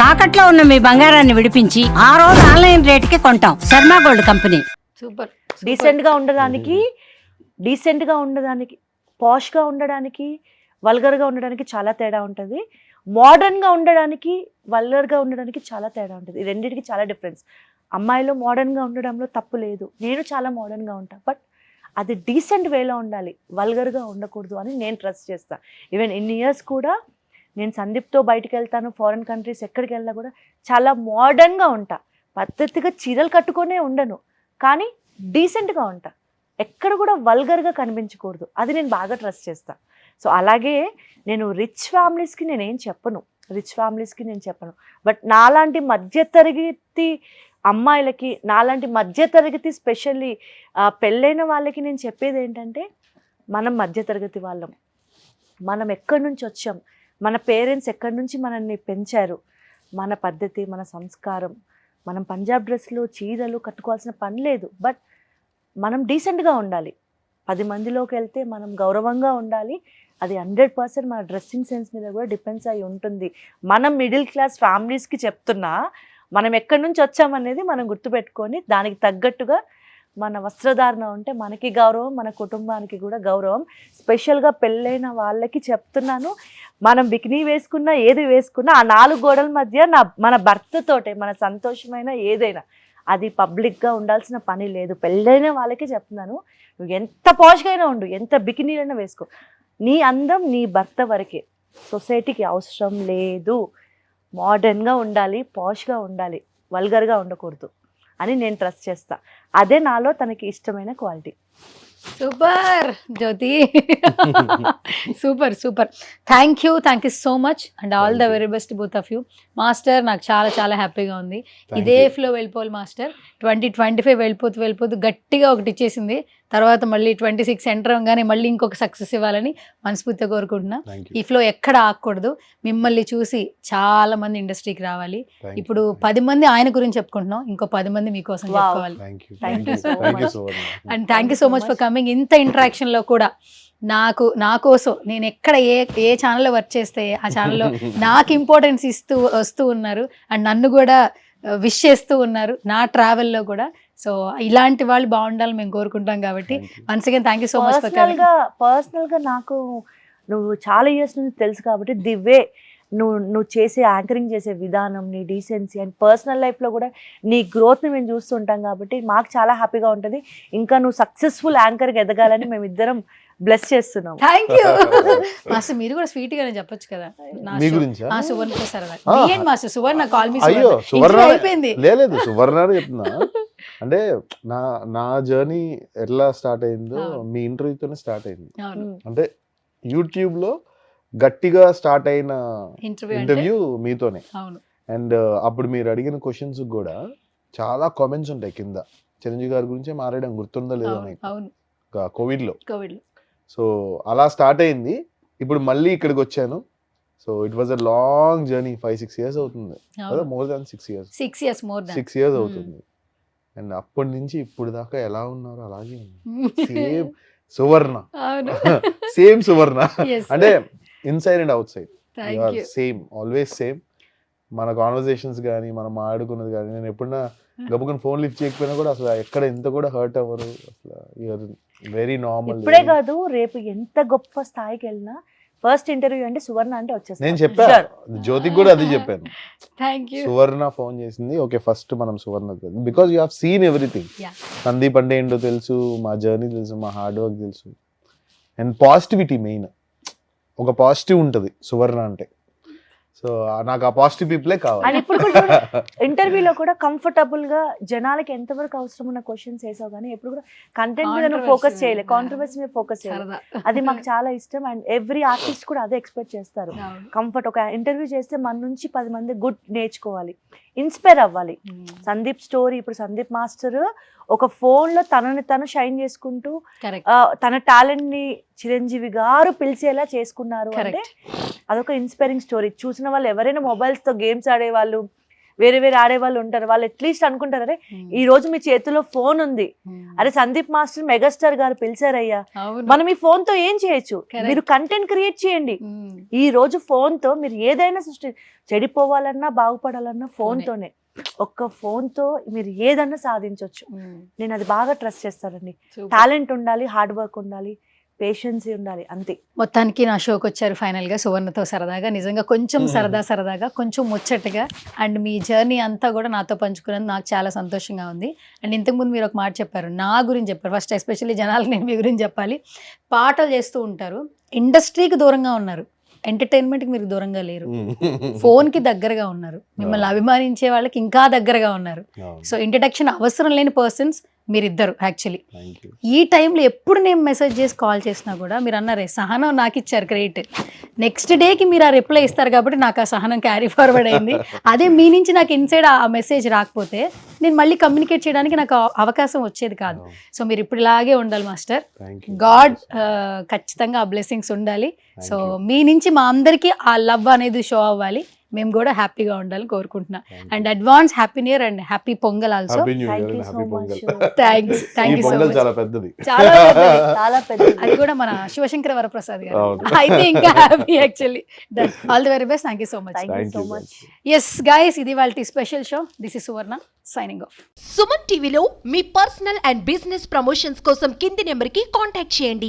తాకట్లో ఉన్న మీ బంగారాన్ని విడిపించి ఆ రోజు ఆన్లైన్ రేటుకి కొంటాం. Sharma gold company. Super. Decent గా ఉండడానికి పాష్ గా ఉండడానికి వల్గర్ గా ఉండడానికి చాలా తేడా ఉంటుంది. మోడర్న్ గా ఉండడానికి వల్గర్ గా ఉండడానికి చాలా తేడా ఉంటుంది. ఈ రెండింటికి చాలా డిఫరెన్స్. అమ్మాయిలో మోడర్న్ గా ఉండడంలో తప్పు లేదు, నేను చాలా మోడర్న్ గా ఉంటా, బట్ అది డీసెంట్ వేలో ఉండాలి, వల్గర్ గా ఉండకూడదు అని నేను ట్రస్ట్ చేస్తా. ఈవెన్ ఇన్ని ఇయర్స్ కూడా నేను సందీప్తో బయటకు వెళ్తాను, ఫారిన్ కంట్రీస్ ఎక్కడికి వెళ్ళినా కూడా చాలా మోడర్న్గా ఉంటా. పద్ధతిగా చీరలు కట్టుకొనే ఉండను, కానీ డీసెంట్గా ఉంటా. ఎక్కడ కూడా వల్గర్గా కనిపించకూడదు, అది నేను బాగా ట్రస్ట్ చేస్తా. సో అలాగే నేను రిచ్ ఫ్యామిలీస్కి నేను చెప్పను, బట్ నాలాంటి మధ్యతరగతి అమ్మాయిలకి, నాలాంటి మధ్యతరగతి స్పెషల్లీ పెళ్ళైన వాళ్ళకి నేను చెప్పేది ఏంటంటే, మనం మధ్యతరగతి వాళ్ళం, మనం ఎక్కడి నుంచి వచ్చాం, మన పేరెంట్స్ ఎక్కడి నుంచి మనల్ని పెంచారు, మన పద్ధతి, మన సంస్కారం. మనం పంజాబ్ డ్రెస్లు చీరలు కట్టుకోవాల్సిన పని లేదు, బట్ మనం డీసెంట్గా ఉండాలి. 10 మందిలోకి వెళ్తే మనం గౌరవంగా ఉండాలి. అది 100% మన డ్రెస్సింగ్ సెన్స్ మీద కూడా డిపెండ్స్ అయి ఉంటుంది. మనం మిడిల్ క్లాస్ ఫ్యామిలీస్కి చెప్తున్నా, మనం ఎక్కడి నుంచి వచ్చామనేది మనం గుర్తుపెట్టుకొని దానికి తగ్గట్టుగా మన వస్త్రధారణ ఉంటే మనకి గౌరవం, మన కుటుంబానికి కూడా గౌరవం. స్పెషల్గా పెళ్ళైన వాళ్ళకి చెప్తున్నాను, మనం బికినీ వేసుకున్నా ఏది వేసుకున్నా ఆ 4 గోడల మధ్య మన భర్తతోటే మన సంతోషమైన ఏదైనా అది పబ్లిక్గా ఉండాల్సిన పని లేదు. పెళ్ళైన వాళ్ళకి చెప్తున్నాను, నువ్వు ఎంత పాష్గా అయినా ఉండు, ఎంత బికినీలైనా వేసుకో, నీ అందం నీ భర్త వరకే, సొసైటీకి అవసరం లేదు. మోడర్న్గా ఉండాలి, పాష్గా ఉండాలి, వల్గర్గా ఉండకూడదు అని నేను ట్రస్ట్ చేస్తా. అదే నాలో తనకి ఇష్టమైన quality. Super Jyothi. Super. Thank you so much and all the very best both of you. Master నాకు చాలా హ్యాపీగా ఉంది. ఇదే ఫ్లో వెళ్ళిపోవాలి మాస్టర్. 2025 వెళ్ళిపోతూ గట్టిగా ఒకటి ఇచ్చేసింది, తర్వాత మళ్ళీ 26 ఎంటర్ అవగానే మళ్ళీ ఇంకొక సక్సెస్ ఇవ్వాలని మనస్ఫూర్తిగా కోరుకుంటున్నా. ఈ ఫ్లో ఎక్కడ ఆగకూడదు. మిమ్మల్ని చూసి చాలా మంది ఇండస్ట్రీకి రావాలి. ఇప్పుడు 10 మంది ఆయన గురించి చెప్పుకుంటున్నాం, ఇంకో 10 మంది మీకోసం చెప్పుకోవాలి. And thank you so much for coming. ఇంత ఇంటరాక్షన్ లో కూడా నా కోసం నేను ఎక్కడ ఏ ఛానల్లో వర్క్ చేస్తే ఆ ఛానల్లో నాకు ఇంపార్టెన్స్ వస్తూ ఉన్నారు అండ్ నన్ను కూడా విష్ చేస్తూ ఉన్నారు నా ట్రావెల్లో కూడా. సో ఇలాంటి వాళ్ళు బాగుండాలని మేము కోరుకుంటాం కాబట్టి once again thank you so much. పర్సనల్గా నాకు నువ్వు చాలా ఇయర్స్ నుంచి తెలుసు కాబట్టి ది వే నువ్వు చేసే యాంకరింగ్ చేసే విధానం, నీ డీసెన్సీ అండ్ పర్సనల్ లైఫ్లో కూడా నీ గ్రోత్ని మేము చూస్తుంటాం కాబట్టి మాకు చాలా హ్యాపీగా ఉంటుంది. ఇంకా నువ్వు సక్సెస్ఫుల్ యాంకర్గా ఎదగాలని మేమిద్దరం బ్లెస్ చేస్తున్నాం. Thank you master. మీరు కూడా స్వీట్ గానే చెప్పొచ్చు కదా. సువర్ణ మాస్టర్ సువర్ణ కాల్ మీ అయిపోయింది. లేదు సువర్ణ చెప్తున్నా అంటే నా జర్నీ ఎట్లా స్టార్ట్ అయిందో మీ ఇంటర్వ్యూతోనే స్టార్ట్ అయింది. అంటే యూట్యూబ్ లో గట్టిగా స్టార్ట్ అయిన ఇంటర్వ్యూ మీతోనే. అండ్ అప్పుడు మీరు అడిగిన క్వశ్చన్స్ కూడా చాలా కామెంట్స్ ఉంటాయి కింద. చిరంజీవి గారి గురించి మాట్లాడడం గుర్తుందో లేదో కోవిడ్ లో. సో అలా స్టార్ట్ అయింది. ఇప్పుడు మళ్ళీ ఇక్కడికి వచ్చాను. So it was a long journey. 5-6 years అవుతుంది, మోర్ దాన్ 6 years. 6 years అవుతుంది. అండ్ అప్పటి నుంచి ఇప్పుడు దాకా ఎలా ఉన్నారు అలాగే సేమ్ సువర్ణ. సేమ్ సువర్ణ అంటే inside and out side same, always same. మన కాన్వర్సేషన్స్ కానీ మనం మాట్లాడుకున్నది కానీ నేను ఎప్పుడన్నా గబుకుని ఫోన్ లిఫ్ట్ చేయకపోయినా కూడా అసలు ఎక్కడ ఎంత కూడా హర్ట్ అవ్వరు. అసలు వెరీ నార్మల్. ఇప్పుడే కాదు, రేపు ఎంత గొప్ప స్థాయికి వెళ్ళినా ఫస్ట్ ఇంటర్వ్యూ అంటే సువర్ణ అంటే వచ్చేసి నేను చెప్పాను, జ్యోతికి కూడా అది చెప్పాను. సువర్ణ ఫోన్ చేసింది, ఓకే ఫస్ట్ మనం Suvarna, because you have seen everything. Sandeep అంటే ఏంటో తెలుసు, మా జర్నీ తెలుసు, మా హార్డ్ వర్క్ తెలుసు. అండ్ పాజిటివిటీ మెయిన్, ఒక పాజిటివ్ ఉంటుంది సువర్ణ అంటే. సో నాకు ఆ పాజిటివ్ పీపులే కావాలి. ఇప్పుడు ఇంటర్వ్యూలో కూడా కంఫర్టబుల్ గా జనాలకి ఎంతవరకు అవసరం ఉన్న క్వశ్చన్స్ వేసావు, కానీ ఎప్పుడు కూడా కంటెంట్ మీద నువ్వు ఫోకస్ చేయలేదు, కాంట్రవర్సీ మీద ఫోకస్ చేయలేదు. అది మాకు చాలా ఇష్టం. అండ్ ఎవ్రీ ఆర్టిస్ట్ కూడా అదే ఎక్స్పెక్ట్ చేస్తారు. కంఫర్ట్, ఒక ఇంటర్వ్యూ చేస్తే మన నుంచి 10 మంది గుడ్ నేర్చుకోవాలి, ఇన్స్పైర్ అవ్వాలి. సందీప్ స్టోరీ, ఇప్పుడు సందీప్ మాస్టర్ ఒక ఫోన్ లో తనని తను షైన్ చేసుకుంటూ తన టాలెంట్ ని చిరంజీవి గారు పిలిచేలా చేసుకున్నారు అంటే అదొక ఇన్స్పైరింగ్ స్టోరీ. చూసిన వాళ్ళు ఎవరైనా మొబైల్స్ తో గేమ్స్ ఆడేవాళ్ళు, వేరే వేరే ఆడేవాళ్ళు ఉంటారు, వాళ్ళు అట్లీస్ట్ అనుకుంటారు అరే ఈ రోజు మీ చేతిలో ఫోన్ ఉంది, అరే సందీప్ మాస్టర్ మెగాస్టార్ గారు పిలిచారయ్యా, మనం ఈ ఫోన్ తో ఏం చేయొచ్చు, Correct. మీరు కంటెంట్ క్రియేట్ చేయండి. ఈ రోజు ఫోన్ తో మీరు ఏదైనా చెడిపోవాలన్నా బాగుపడాలన్నా ఫోన్ తోనే, ఒక్క ఫోన్ తో మీరు ఏదన్నా సాధించవచ్చు. నేను అది బాగా ట్రస్ట్ చేస్తానండి. టాలెంట్ ఉండాలి, హార్డ్ వర్క్ ఉండాలి, పేషెన్సీ ఉండాలి, అంతే. మొత్తానికి నా షోకి వచ్చారు ఫైనల్గా సువర్ణతో సరదాగా, నిజంగా కొంచెం సరదాగా కొంచెం ముచ్చటగా, అండ్ మీ జర్నీ అంతా కూడా నాతో పంచుకున్నది నాకు చాలా సంతోషంగా ఉంది. అండ్ ఇంతకుముందు మీరు ఒక మాట చెప్పారు, నా గురించి చెప్పారు. ఫస్ట్ ఎస్పెషల్లీ జనాలకు నేను మీ గురించి చెప్పాలి. పాటలు చేస్తూ ఉంటారు, ఇండస్ట్రీకి దూరంగా ఉన్నారు, ఎంటర్టైన్మెంట్కి మీరు దూరంగా లేరు, ఫోన్కి దగ్గరగా ఉన్నారు, మిమ్మల్ని అభిమానించే వాళ్ళకి ఇంకా దగ్గరగా ఉన్నారు. సో ఇంట్రడక్షన్ అవసరం లేని పర్సన్స్ మీరిద్దరు యాక్చువల్లీ. ఈ టైంలో ఎప్పుడు నేను మెసేజ్ చేసి కాల్ చేసినా కూడా మీరు అన్నారే సహనం నాకు ఇచ్చారు క్రెడిట్, నెక్స్ట్ డేకి మీరు ఆ రిప్లై ఇస్తారు కాబట్టి నాకు ఆ సహనం క్యారీ ఫార్వర్డ్ అయింది. అదే మీ నుంచి నాకు ఇన్సైడ్ ఆ మెసేజ్ రాకపోతే నేను మళ్ళీ కమ్యూనికేట్ చేయడానికి నాకు అవకాశం వచ్చేది కాదు. సో మీరు ఇప్పుడు ఇలాగే ఉండాలి మాస్టర్, గాడ్ ఖచ్చితంగా ఆ బ్లెస్సింగ్స్ ఉండాలి. సో మీ నుంచి మా అందరికీ ఆ లవ్ అనేది షో అవ్వాలి, మేము కూడా హ్యాపీగా ఉండాలని కోరుకుంటున్నా. And advance happy new year and happy pongal also. Thanks so much. చాలా పెద్దది, చాలా పెద్దది. చాలా పెద్ద. అది కూడా మన శివశంకర వరప్రసాద్ గారు అయితే ఇంకా happy actually. Done, all the very best, thank you so much. Thank you so much. Yes guys, ఇది వాళ్ళ special show. This is Suvarna signing off. Suman టీవీలో మీ పర్సనల్ అండ్ బిజినెస్ ప్రమోషన్స్ కోసం కింది నెంబర్కి కాంటాక్ట్ చేయండి.